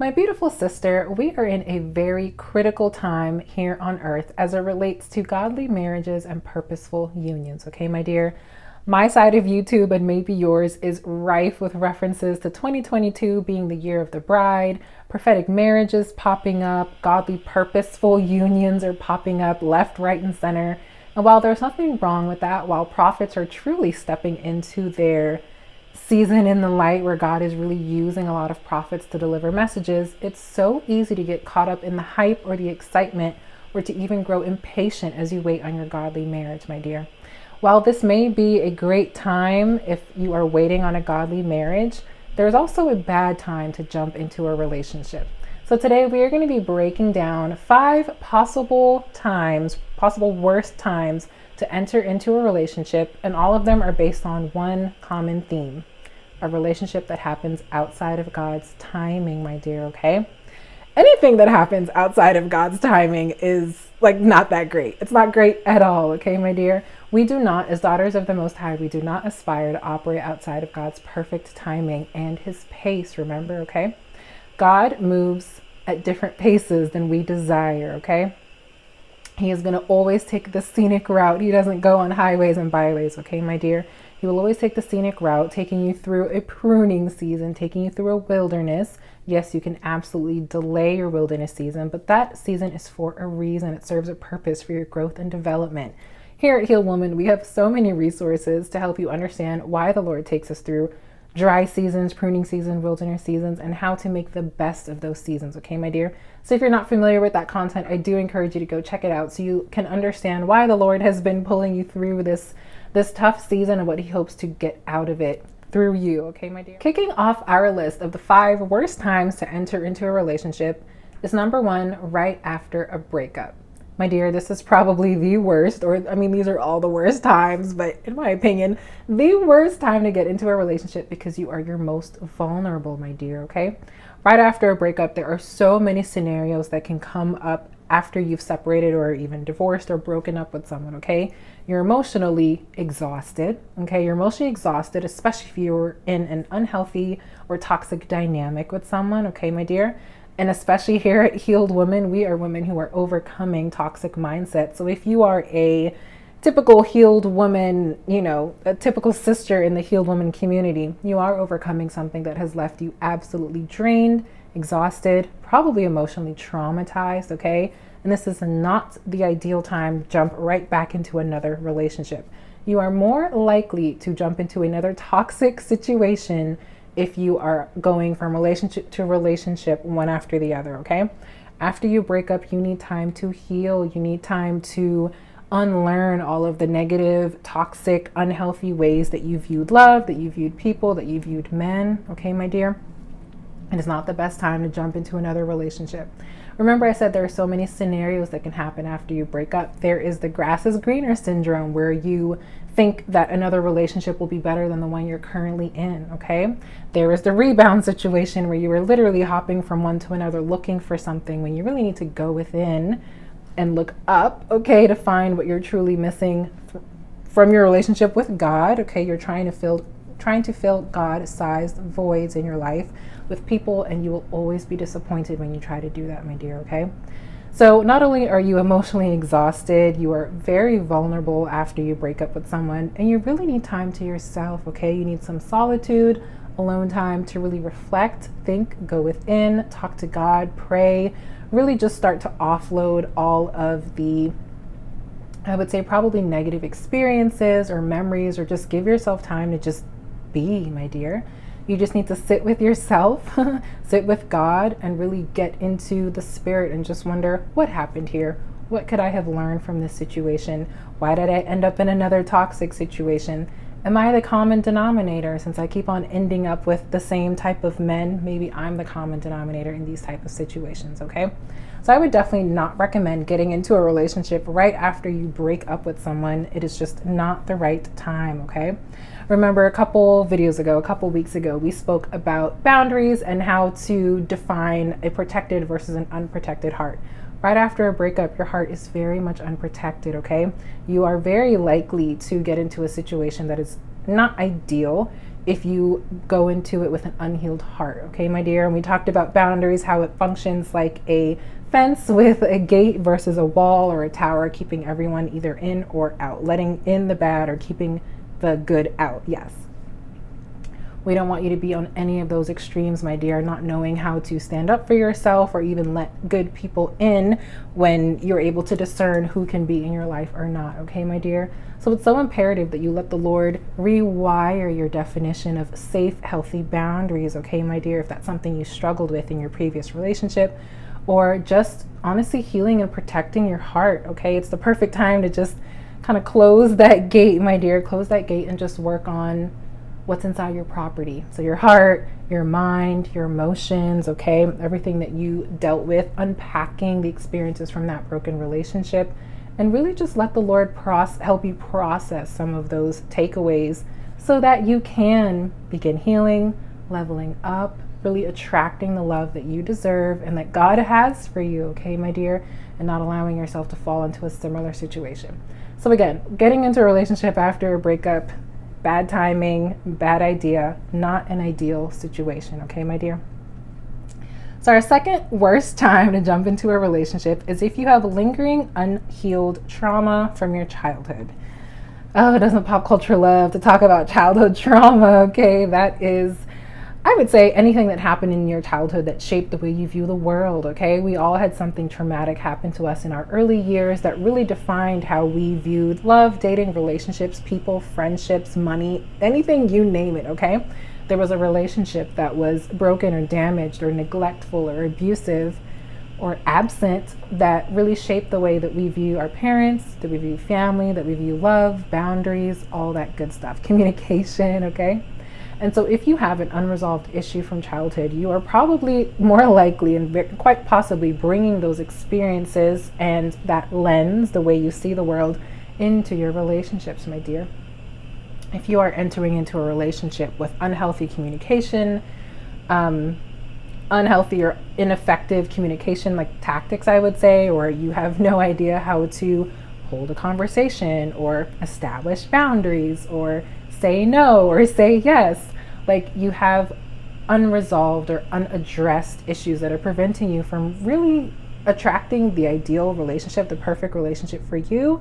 My beautiful sister, we are in a very critical time here on earth as it relates to godly marriages and purposeful unions. Okay, my dear? My side of YouTube and maybe yours is rife with references to 2022 being the year of the bride, prophetic marriages popping up, godly purposeful unions are popping up left, right, and center. And while there's nothing wrong with that, while prophets are truly stepping into their season in the light where God is really using a lot of prophets to deliver messages, it's so easy to get caught up in the hype or the excitement or to even grow impatient as you wait on your godly marriage, my dear. While this may be a great time if you are waiting on a godly marriage, there's also a bad time to jump into a relationship. So today we are going to be breaking down 5 possible worst times to enter into a relationship, and all of them are based on one common theme: a relationship that happens outside of God's timing, my dear, okay? Anything that happens outside of God's timing is not that great. It's not great at all, okay, my dear? We do not, as daughters of the Most High, we do not aspire to operate outside of God's perfect timing and his pace, remember, okay? God moves at different paces than we desire, okay? He is going to always take the scenic route. He doesn't go on highways and byways, okay, my dear? He will always take the scenic route, taking you through a pruning season, taking you through a wilderness. Yes, you can absolutely delay your wilderness season, but that season is for a reason. It serves a purpose for your growth and development. Here at Healed Woman, we have so many resources to help you understand why the Lord takes us through dry seasons, pruning seasons, wilderness seasons, and how to make the best of those seasons, okay, my dear? So if you're not familiar with that content, I do encourage you to go check it out so you can understand why the Lord has been pulling you through this tough season and what he hopes to get out of it through you, okay, my dear? Kicking off our list of the 5 worst times to enter into a relationship is number 1, right after a breakup. My dear, this is probably the worst, these are all the worst times, but in my opinion, the worst time to get into a relationship because you are your most vulnerable, my dear, okay? Right after a breakup, there are so many scenarios that can come up after you've separated or even divorced or broken up with someone, okay? You're emotionally exhausted, okay? You're emotionally exhausted, especially if you're in an unhealthy or toxic dynamic with someone, okay, my dear? And especially here at Healed Women, we are women who are overcoming toxic mindset. So if you are a typical healed woman, a typical sister in the Healed Woman community, you are overcoming something that has left you absolutely drained, exhausted, probably emotionally traumatized, okay? And this is not the ideal time to jump right back into another relationship. You are more likely to jump into another toxic situation if you are going from relationship to relationship one after the other, okay? After you break up, you need time to heal. You need time to unlearn all of the negative, toxic, unhealthy ways that you viewed love, that you viewed people, that you viewed men, okay, my dear? It is not the best time to jump into another relationship. Remember, I said there are so many scenarios that can happen after you break up. There is the grass is greener syndrome, where you think that another relationship will be better than the one you're currently in, okay? There is the rebound situation where you are literally hopping from one to another looking for something when you really need to go within and look up, okay, to find what you're truly missing from your relationship with God, okay? You're trying to fill God-sized voids in your life with people, and you will always be disappointed when you try to do that, my dear, okay? So not only are you emotionally exhausted, you are very vulnerable after you break up with someone, and you really need time to yourself, okay? You need some solitude, alone time to really reflect, think, go within, talk to God, pray, really just start to offload all of the, I would say, probably negative experiences or memories, or just give yourself time to just be, my dear. You just need to sit with yourself, sit with God, and really get into the spirit and just wonder, what happened here? What could I have learned from this situation? Why did I end up in another toxic situation? Am I the common denominator? Since I keep on ending up with the same type of men, maybe I'm the common denominator in these type of situations, okay? So I would definitely not recommend getting into a relationship right after you break up with someone. It is just not the right time, okay? Remember a couple weeks ago, we spoke about boundaries and how to define a protected versus an unprotected heart. Right after a breakup, your heart is very much unprotected, okay? You are very likely to get into a situation that is not ideal. if you go into it with an unhealed heart, okay, my dear? And we talked about boundaries, how it functions like a fence with a gate versus a wall or a tower, keeping everyone either in or out, letting in the bad or keeping the good out. Yes. We don't want you to be on any of those extremes, my dear, not knowing how to stand up for yourself or even let good people in when you're able to discern who can be in your life or not, okay, my dear? So it's so imperative that you let the Lord rewire your definition of safe, healthy boundaries, okay, my dear, if that's something you struggled with in your previous relationship, or just honestly healing and protecting your heart, okay? It's the perfect time to just kind of close that gate, my dear, close that gate and just work on what's inside your property. So your heart, your mind, your emotions, okay? Everything that you dealt with, unpacking the experiences from that broken relationship, and really just let the Lord help you process some of those takeaways so that you can begin healing, leveling up, really attracting the love that you deserve and that God has for you, okay, my dear, and not allowing yourself to fall into a similar situation. So again, getting into a relationship after a breakup, bad timing, bad idea, not an ideal situation, okay, my dear? So our second worst time to jump into a relationship is if you have lingering unhealed trauma from your childhood. Oh, doesn't pop culture love to talk about childhood trauma, okay? That is, I would say, anything that happened in your childhood that shaped the way you view the world, okay? We all had something traumatic happen to us in our early years that really defined how we viewed love, dating, relationships, people, friendships, money, anything, you name it, okay? There was a relationship that was broken or damaged or neglectful or abusive or absent that really shaped the way that we view our parents, that we view family, that we view love, boundaries, all that good stuff, communication, okay? And so if you have an unresolved issue from childhood, you are probably more likely and quite possibly bringing those experiences and that lens, the way you see the world, into your relationships, my dear. If you are entering into a relationship with unhealthy communication, unhealthy or ineffective communication like tactics, I would say, or you have no idea how to hold a conversation or establish boundaries or say no or say yes, like you have unresolved or unaddressed issues that are preventing you from really attracting the ideal relationship, the perfect relationship for you,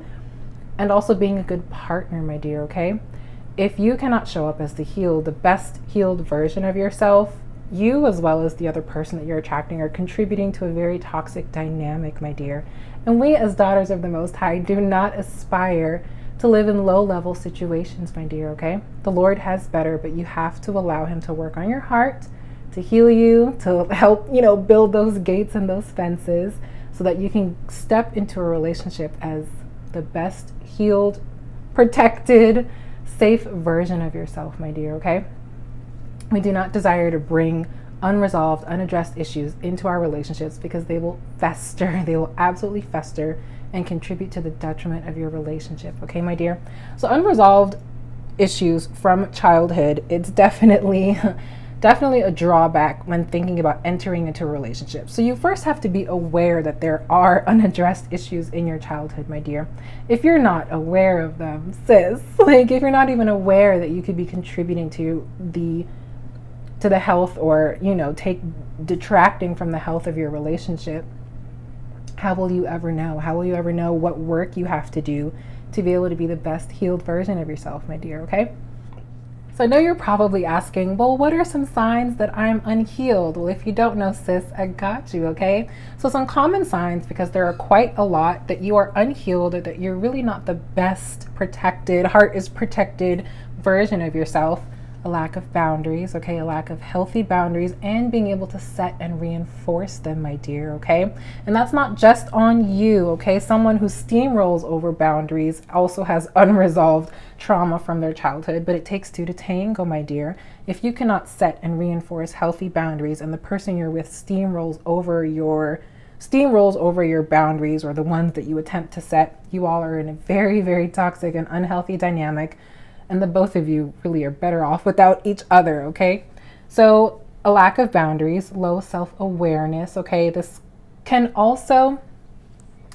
and also being a good partner, my dear, okay? If you cannot show up as the best healed version of yourself, you as well as the other person that you're attracting are contributing to a very toxic dynamic, my dear. And we as daughters of the Most High do not aspire to live in low-level situations, my dear, okay? The Lord has better, but you have to allow Him to work on your heart, to heal you, to help, build those gates and those fences so that you can step into a relationship as the best healed, protected, safe version of yourself, my dear, okay? We do not desire to bring unresolved, unaddressed issues into our relationships because they will fester. They will absolutely fester and contribute to the detriment of your relationship, okay, my dear? So unresolved issues from childhood, it's definitely a drawback when thinking about entering into a relationship. So you first have to be aware that there are unaddressed issues in your childhood, my dear. If you're not aware of them, sis, like if you're not even aware that you could be contributing to the health or, detracting from the health of your relationship, how will you ever know? How will you ever know what work you have to do to be able to be the best healed version of yourself, my dear, okay? So I know you're probably asking, well, what are some signs that I'm unhealed? Well, if you don't know, sis, I got you, okay? So some common signs, because there are quite a lot, that you are unhealed or that you're really not the best protected, heart is protected version of yourself. A lack of boundaries, okay? A lack of healthy boundaries and being able to set and reinforce them, my dear, okay? And that's not just on you, okay? Someone who steamrolls over boundaries also has unresolved trauma from their childhood, but it takes two to tango, my dear. If you cannot set and reinforce healthy boundaries and the person you're with steamrolls over your boundaries or the ones that you attempt to set, you all are in a very, very toxic and unhealthy dynamic. And the both of you really are better off without each other, okay? So a lack of boundaries, low self-awareness, okay? This can also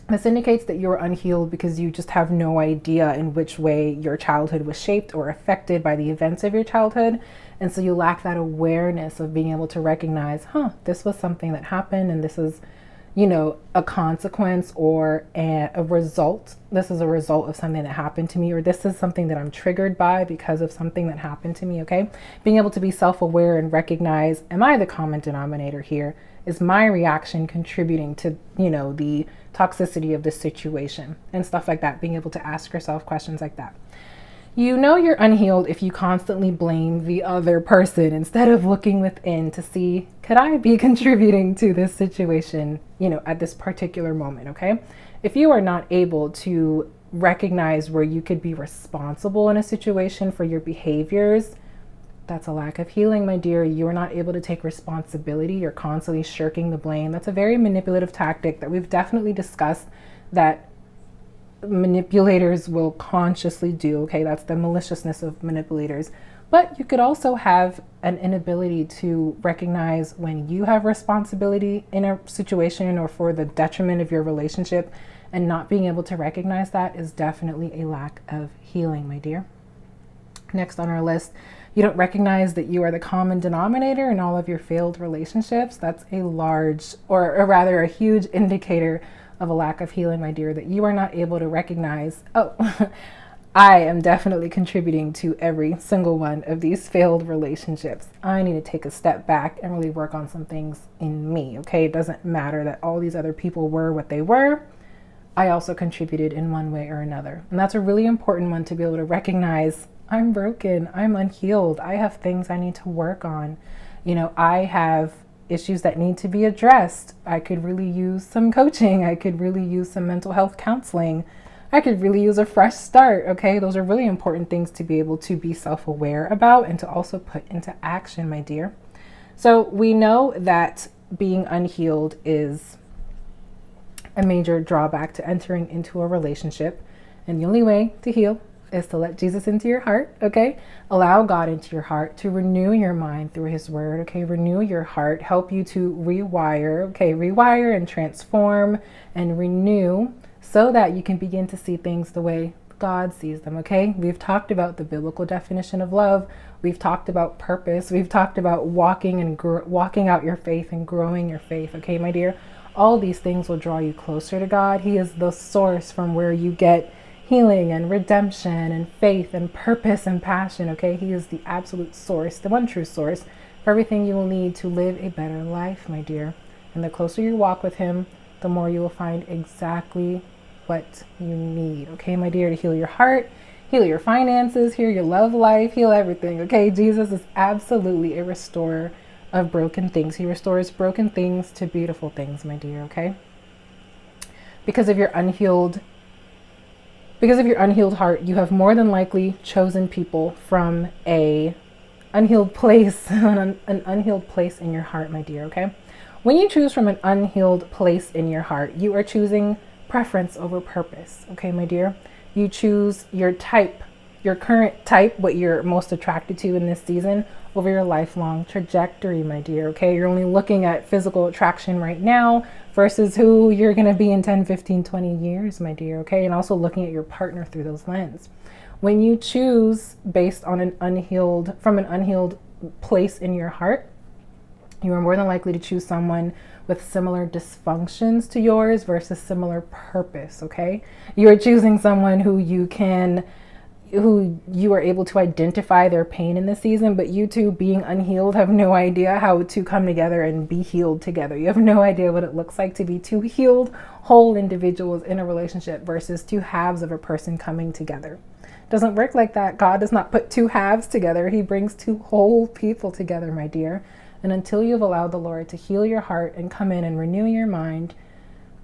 This indicates that you're unhealed because you just have no idea in which way your childhood was shaped or affected by the events of your childhood. And so you lack that awareness of being able to recognize, this was something that happened, and this is, a consequence or a result. This is a result of something that happened to me, or this is something that I'm triggered by because of something that happened to me, okay? Being able to be self-aware and recognize, am I the common denominator here? Is my reaction contributing to, the toxicity of this situation and stuff like that? Being able to ask yourself questions like that. You know you're unhealed if you constantly blame the other person instead of looking within to see, could I be contributing to this situation, at this particular moment, okay? If you are not able to recognize where you could be responsible in a situation for your behaviors, that's a lack of healing, my dear. You're not able to take responsibility. You're constantly shirking the blame. That's a very manipulative tactic that we've definitely discussed that manipulators will consciously do, okay? That's the maliciousness of manipulators. But you could also have an inability to recognize when you have responsibility in a situation or for the detriment of your relationship, and not being able to recognize that is definitely a lack of healing, my dear. Next on our list, you don't recognize that you are the common denominator in all of your failed relationships. That's a large, or rather a huge indicator of a lack of healing, my dear, that you are not able to recognize, I am definitely contributing to every single one of these failed relationships. I need to take a step back and really work on some things in me, okay? It doesn't matter that all these other people were what they were. I also contributed in one way or another. And that's a really important one to be able to recognize. I'm broken. I'm unhealed. I have things I need to work on. I have issues that need to be addressed. I could really use some coaching. I could really use some mental health counseling. I could really use a fresh start. Okay. Those are really important things to be able to be self-aware about and to also put into action, my dear. So we know that being unhealed is a major drawback to entering into a relationship. And the only way to heal is to let Jesus into your heart, okay? Allow God into your heart to renew your mind through his word, okay? Renew your heart, help you to rewire, okay? Rewire and transform and renew so that you can begin to see things the way God sees them, okay? We've talked about the biblical definition of love. We've talked about purpose. We've talked about walking out your faith and growing your faith, okay, my dear? All these things will draw you closer to God. He is the source from where you get healing and redemption and faith and purpose and passion, okay? He is the absolute source, the one true source for everything you will need to live a better life, my dear. And the closer you walk with him, the more you will find exactly what you need, okay, my dear, to heal your heart, heal your finances, heal your love life, heal everything, okay? Jesus is absolutely a restorer of broken things. He restores broken things to beautiful things, my dear, okay? Because of your unhealed heart, you have more than likely chosen people from an unhealed place, an unhealed place in your heart, my dear, okay? When you choose from an unhealed place in your heart, you are choosing preference over purpose, okay, my dear? You choose your type, your current type, what you're most attracted to in this season, over your lifelong trajectory, my dear, okay? You're only looking at physical attraction right now versus who you're going to be in 10, 15, 20 years, my dear, okay? And also looking at your partner through those lenses. When you choose based on from an unhealed place in your heart, you are more than likely to choose someone with similar dysfunctions to yours versus similar purpose, okay? You are choosing someone who you are able to identify their pain in this season, but you two, being unhealed, have no idea how to come together and be healed together. You have no idea what it looks like to be two healed, whole individuals in a relationship versus two halves of a person coming together. It doesn't work like that. God does not put two halves together. He brings two whole people together, my dear. And until you've allowed the Lord to heal your heart and come in and renew your mind,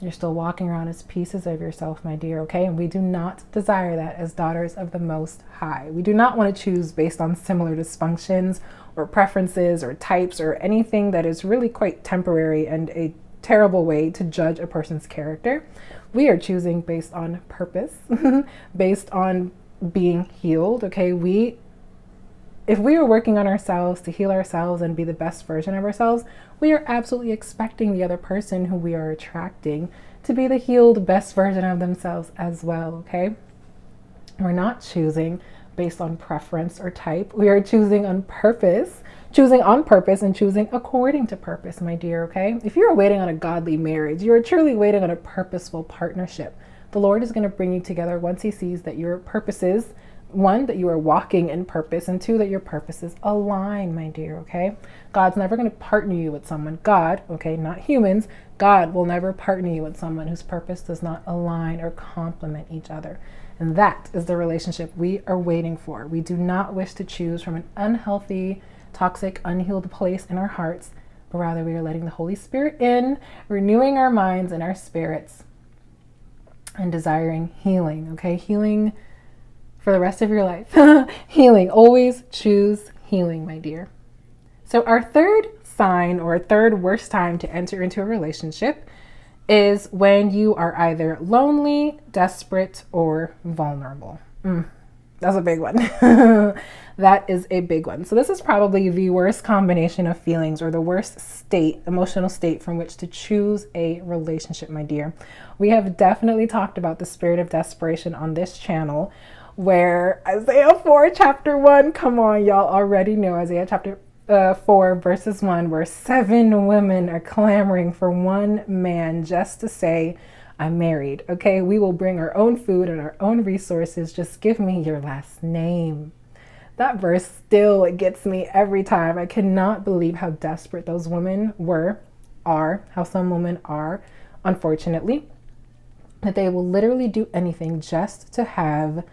you're still walking around as pieces of yourself, my dear, okay? And we do not desire that as daughters of the Most High. We do not want to choose based on similar dysfunctions or preferences or types or anything that is really quite temporary and a terrible way to judge a person's character. We are choosing based on purpose, based on being healed, okay? If we are working on ourselves to heal ourselves and be the best version of ourselves, we are absolutely expecting the other person who we are attracting to be the healed best version of themselves as well, okay? We're not choosing based on preference or type. We are choosing on purpose and choosing according to purpose, my dear, okay? If you're waiting on a godly marriage, you are truly waiting on a purposeful partnership. The Lord is going to bring you together once he sees that your purposes, one, that you are walking in purpose, and two, that your purposes align, my dear, okay? God's never going to partner you with someone. God, okay, not humans, God will never partner you with someone whose purpose does not align or complement each other. And that is the relationship we are waiting for. We do not wish to choose from an unhealthy, toxic, unhealed place in our hearts, but rather we are letting the Holy Spirit in, renewing our minds and our spirits, and desiring healing, okay? Healing for the rest of your life. Healing. Always choose healing, my dear. So our third sign, or third worst time to enter into a relationship, is when you are either lonely, desperate, or vulnerable. That's a big one. That is a big one. So this is probably the worst combination of feelings, or the worst state, emotional state from which to choose a relationship, my dear. We have definitely talked about the spirit of desperation on this channel, where Isaiah 4 chapter 1, come on, y'all already know Isaiah chapter 4 verses 1, where 7 women are clamoring for one man just to say, I'm married. Okay, we will bring our own food and our own resources. Just give me your last name. That verse still gets me every time. I cannot believe how desperate those women are, how some women are, unfortunately, that they will literally do anything just to have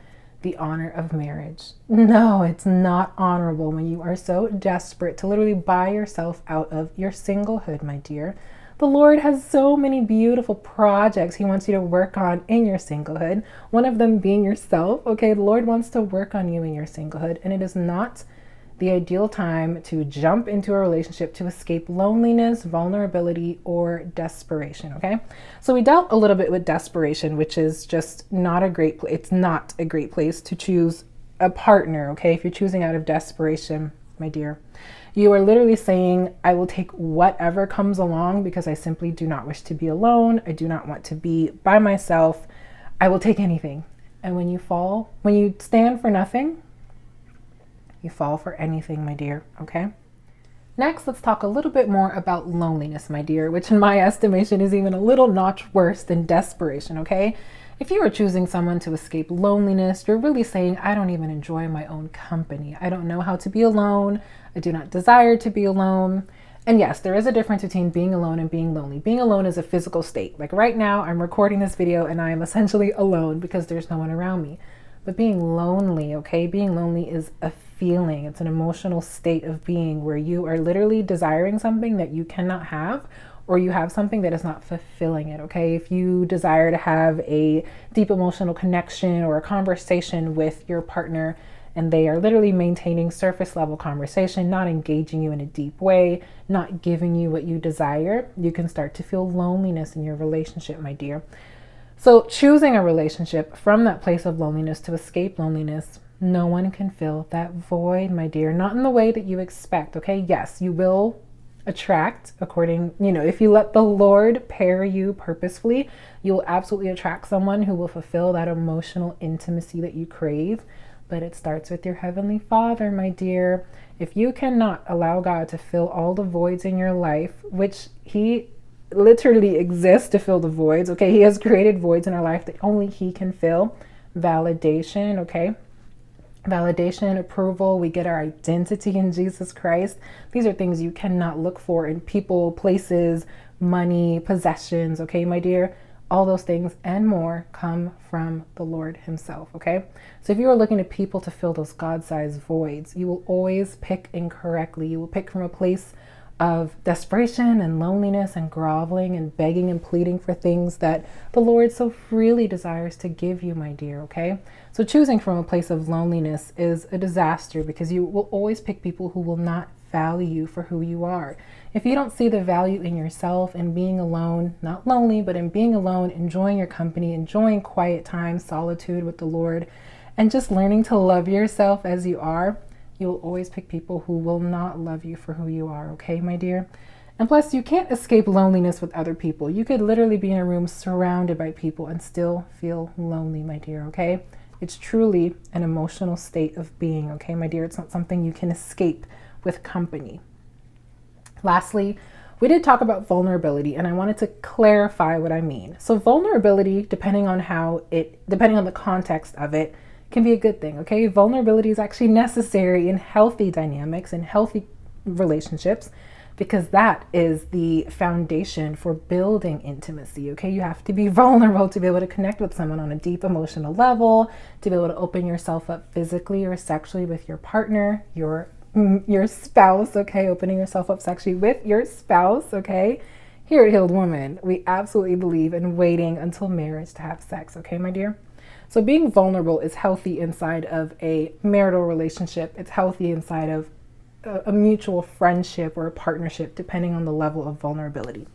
the honor of marriage. No, it's not honorable when you are so desperate to literally buy yourself out of your singlehood, my dear. The Lord has so many beautiful projects he wants you to work on in your singlehood. One of them being yourself. Okay, the Lord wants to work on you in your singlehood, and it is not the ideal time to jump into a relationship to escape loneliness, vulnerability, or desperation, okay? So we dealt a little bit with desperation, which is just not a great place. It's not a great place to choose a partner, okay? If you're choosing out of desperation, my dear, you are literally saying, I will take whatever comes along because I simply do not wish to be alone. I do not want to be by myself. I will take anything. And when you stand for nothing, you fall for anything, my dear, okay? Next, let's talk a little bit more about loneliness, my dear, which in my estimation is even a little notch worse than desperation, okay? If you are choosing someone to escape loneliness, you're really saying, I don't even enjoy my own company. I don't know how to be alone. I do not desire to be alone. And yes, there is a difference between being alone and being lonely. Being alone is a physical state. Like right now, I'm recording this video and I am essentially alone because there's no one around me. But being lonely, okay? Being lonely is a feeling. It's an emotional state of being where you are literally desiring something that you cannot have, or you have something that is not fulfilling it, okay? If you desire to have a deep emotional connection or a conversation with your partner and they are literally maintaining surface level conversation, not engaging you in a deep way, not giving you what you desire, you can start to feel loneliness in your relationship, my dear. So choosing a relationship from that place of loneliness to escape loneliness, no one can fill that void, my dear, not in the way that you expect, okay? Yes, you will attract if you let the Lord pair you purposefully, you'll absolutely attract someone who will fulfill that emotional intimacy that you crave. But it starts with your Heavenly Father, my dear. If you cannot allow God to fill all the voids in your life, which He literally exists to fill the voids, okay? He has created voids in our life that only He can fill. Validation, okay? Validation, approval, we get our identity in Jesus Christ. These are things you cannot look for in people, places, money, possessions, okay, my dear? All those things and more come from the Lord Himself, okay? So if you are looking to people to fill those God-sized voids, you will always pick incorrectly. You will pick from a place of desperation and loneliness and groveling and begging and pleading for things that the Lord so freely desires to give you, my dear, okay? So choosing from a place of loneliness is a disaster because you will always pick people who will not value you for who you are. If you don't see the value in yourself and being alone, not lonely, but in being alone, enjoying your company, enjoying quiet time, solitude with the Lord, and just learning to love yourself as you are, you'll always pick people who will not love you for who you are, okay, my dear? And plus, you can't escape loneliness with other people. You could literally be in a room surrounded by people and still feel lonely, my dear, okay? It's truly an emotional state of being, okay, my dear? It's not something you can escape with company. Lastly, we did talk about vulnerability, and I wanted to clarify what I mean. So vulnerability, depending on the context of it, can be a good thing, okay? Vulnerability is actually necessary in healthy dynamics and healthy relationships, because that is the foundation for building intimacy, okay? You have to be vulnerable to be able to connect with someone on a deep emotional level, to be able to open yourself up physically or sexually with your partner, your spouse, okay? Opening yourself up sexually with your spouse, okay? Here at Healed Woman, we absolutely believe in waiting until marriage to have sex, okay, my dear? So being vulnerable is healthy inside of a marital relationship. It's healthy inside of a mutual friendship or a partnership, depending on the level of vulnerability.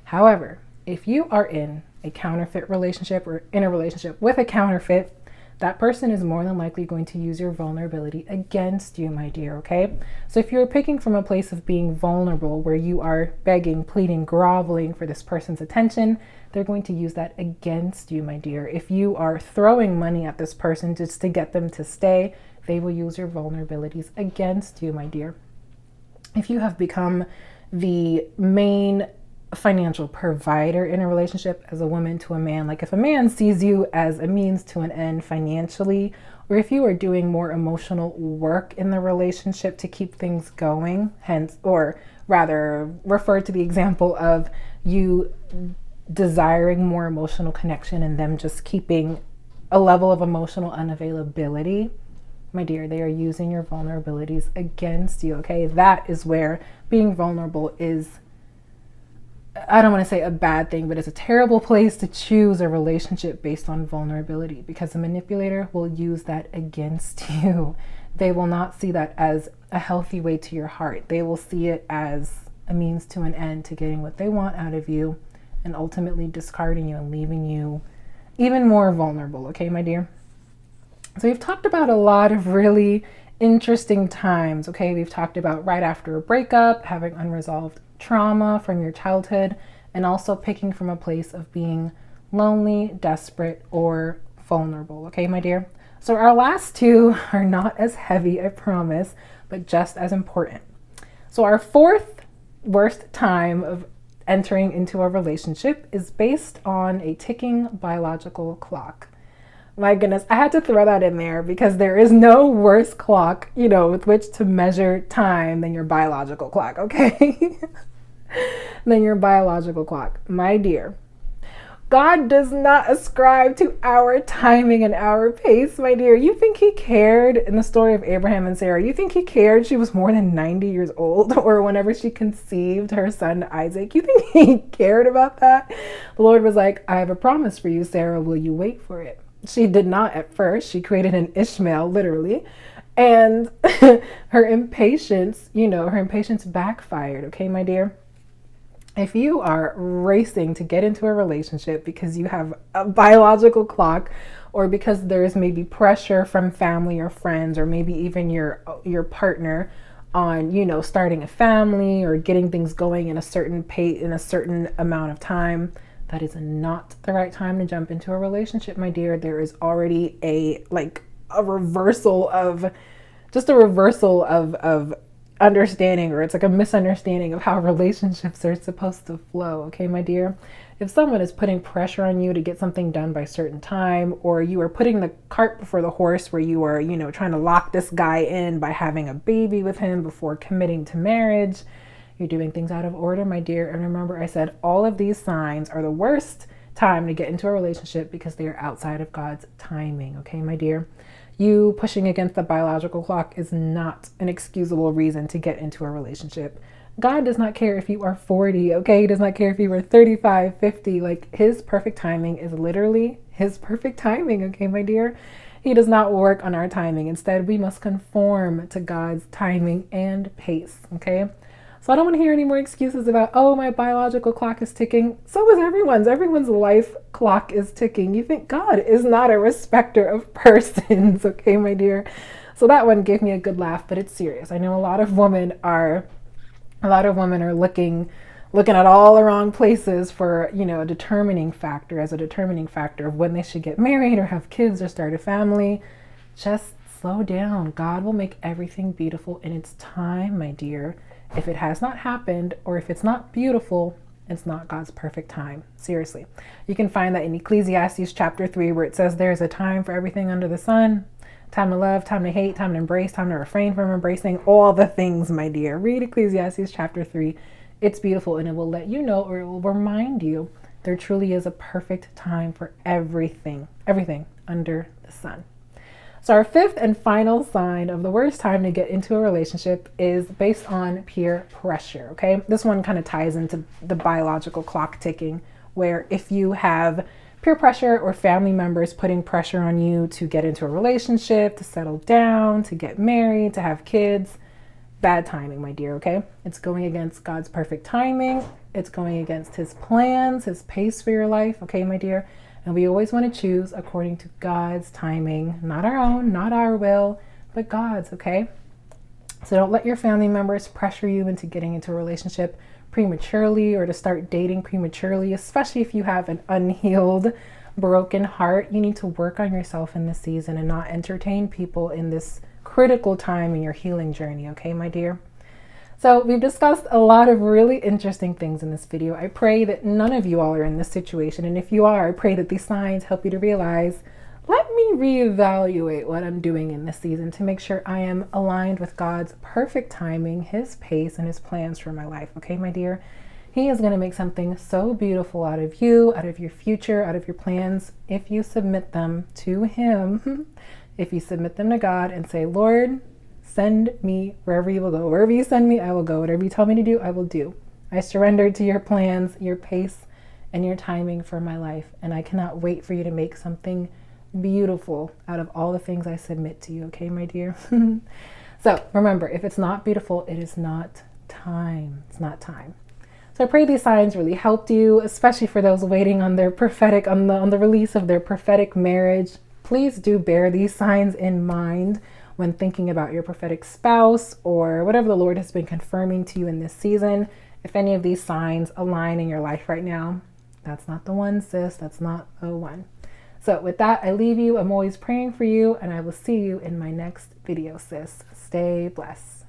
However, if you are in a counterfeit relationship or in a relationship with a counterfeit, that person is more than likely going to use your vulnerability against you, my dear, okay? So if you're picking from a place of being vulnerable, where you are begging, pleading, groveling for this person's attention, they're going to use that against you, my dear. If you are throwing money at this person just to get them to stay, they will use your vulnerabilities against you, my dear. If you have become the main financial provider in a relationship as a woman to a man, like if a man sees you as a means to an end financially, or if you are doing more emotional work in the relationship to keep things going, hence, or rather refer to the example of you desiring more emotional connection and them just keeping a level of emotional unavailability, my dear, they are using your vulnerabilities against you, okay? That is where being vulnerable is, I don't want to say a bad thing, but it's a terrible place to choose a relationship based on vulnerability, because the manipulator will use that against you. They will not see that as a healthy way to your heart. They will see it as a means to an end to getting what they want out of you and ultimately discarding you and leaving you even more vulnerable, okay, my dear? So we've talked about a lot of really interesting times, okay? We've talked about right after a breakup, having unresolved trauma from your childhood, and also picking from a place of being lonely, desperate, or vulnerable, okay, my dear? So our last two are not as heavy, I promise, but just as important. So our fourth worst time of entering into a relationship is based on a ticking biological clock. My goodness, I had to throw that in there because there is no worse clock, with which to measure time than your biological clock, okay? Than your biological clock. My dear, God does not ascribe to our timing and our pace, my dear. You think he cared in the story of Abraham and Sarah? You think he cared she was more than 90 years old, or whenever she conceived her son Isaac? You think he cared about that? The Lord was like, I have a promise for you, Sarah. Will you wait for it? She did not at first. She created an Ishmael, literally. And her impatience backfired, okay, my dear? If you are racing to get into a relationship because you have a biological clock, or because there's maybe pressure from family or friends, or maybe even your partner on, starting a family or getting things going in a certain pace, in a certain amount of time, that is not the right time to jump into a relationship, my dear. There is already a reversal of understanding, or it's like a misunderstanding of how relationships are supposed to flow, okay, my dear? If someone is putting pressure on you to get something done by a certain time, or you are putting the cart before the horse, where you are, trying to lock this guy in by having a baby with him before committing to marriage, you're doing things out of order, my dear. And remember, I said all of these signs are the worst time to get into a relationship because they are outside of God's timing, okay, my dear? You pushing against the biological clock is not an excusable reason to get into a relationship. God does not care if you are 40, okay? He does not care if you are 35, 50. Like, his perfect timing is literally his perfect timing, okay, my dear? He does not work on our timing. Instead, we must conform to God's timing and pace, okay? So I don't want to hear any more excuses about, oh, my biological clock is ticking. So is everyone's. Everyone's life clock is ticking. You think God is not a respecter of persons, okay, my dear? So that one gave me a good laugh, but it's serious. I know a lot of women are A lot of women are looking at all the wrong places for, a determining factor, as a determining factor of when they should get married or have kids or start a family. Just slow down. God will make everything beautiful in its time, my dear. If it has not happened, or if it's not beautiful, it's not God's perfect time. Seriously. You can find that in Ecclesiastes chapter 3, where it says there's a time for everything under the sun. Time to love, time to hate, time to embrace, time to refrain from embracing, all the things, my dear. Read Ecclesiastes chapter 3. It's beautiful, and it will let you know, or it will remind you, there truly is a perfect time for everything under the sun. So our fifth and final sign of the worst time to get into a relationship is based on peer pressure, okay? This one kind of ties into the biological clock ticking, where if you have peer pressure or family members putting pressure on you to get into a relationship, to settle down, to get married, to have kids, bad timing, my dear, okay? It's going against God's perfect timing. It's going against his plans, his pace for your life, okay, my dear? And we always want to choose according to God's timing, not our own, not our will, but God's, okay? So don't let your family members pressure you into getting into a relationship prematurely or to start dating prematurely, especially if you have an unhealed, broken heart. You need to work on yourself in this season and not entertain people in this critical time in your healing journey, okay, my dear? So we've discussed a lot of really interesting things in this video. I pray that none of you all are in this situation. And if you are, I pray that these signs help you to realize, let me reevaluate what I'm doing in this season to make sure I am aligned with God's perfect timing, his pace, and his plans for my life. Okay, my dear? He is going to make something so beautiful out of you, out of your future, out of your plans, if you submit them to him, if you submit them to God and say, Lord, send me wherever you will go. Wherever you send me, I will go. Whatever you tell me to do, I will do. I surrender to your plans, your pace, and your timing for my life. And I cannot wait for you to make something beautiful out of all the things I submit to you. Okay, my dear? So remember, if it's not beautiful, it is not time. It's not time. So I pray these signs really helped you, especially for those waiting on their prophetic, on the release of their prophetic marriage. Please do bear these signs in mind when thinking about your prophetic spouse or whatever the Lord has been confirming to you in this season. If any of these signs align in your life right now, that's not the one, sis. That's not the one. So with that, I leave you. I'm always praying for you, and I will see you in my next video, sis. Stay blessed.